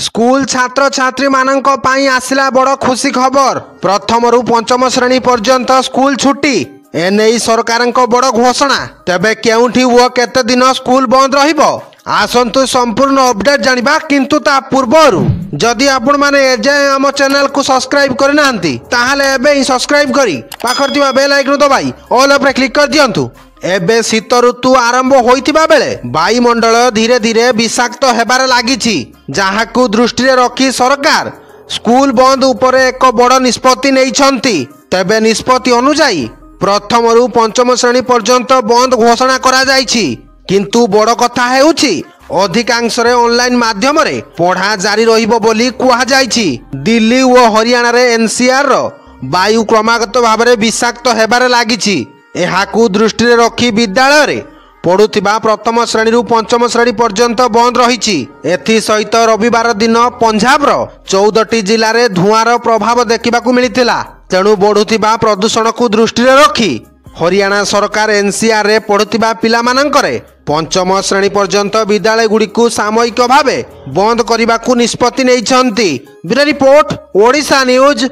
School छात्र छात्री मानक पई आसिला बड़ खुशी खबर। प्रथम रु पंचम श्रेणी पर्यंत स्कूल छुट्टी एने सरकार बड़ घोषणा। तेबे केउठी वो केते दिन स्कूल बंद रहिबो आसंतु संपूर्ण अपडेट जानिबा। किंतु ता पूर्वरु जदि आपण माने एजाय आम चैनल को सब्सक्राइब करि नाहंती ताहाले एबे ही सब्सक्राइब करी पाखर दिवा बेल आइकन दबाई ऑल उपरे क्लिक कर दियंतु। एबे शीत ऋतु आरंभ होइतिबा बेले वायुमंडल धीरे धीरे विषाक्त हेबार लागिछि, जाहाकु दृष्टि रखी सरकार स्कूल बंद उपरे एक बड़ निष्पत्ति नेइछंती। तेबे निष्पत्ति अनुसायी प्रथम रु पंचम श्रेणी पर्यंत बंद घोषणा करा जाइछि। किंतु बड़ कथा हेउछि अधिकांश ऑनलाइन माध्यम रे पढ़ा जारी रहिबो बोली कुहा जाइछि। दिल्ली और हरियाणा रे एनसीआर रो वायु क्रमागत भाव में विषाक्त हेबार लागिछि। एहाकु दृष्टि रखी विद्यालय रे पढ़ुथिबा प्रथम श्रेणी रु पंचम श्रेणी पर्यंत बंद रहिछि। एथि सहित रविवार दिन पंजाब रो 14टी जिल्ला रे धुआर प्रभाव देखिबाकु मिलिथिला। तेणु बढ़ुथिबा प्रदूषण को दृष्टि रखी हरियाणा सरकार एनसीआर रे पढ़ुथिबा पिला मानंकरे पंचम श्रेणी पर्यंत विद्यालय गुड़िकु सामयिक भावे बंद करने निष्पत्ति नेइछंती। Bureau report Odisha news.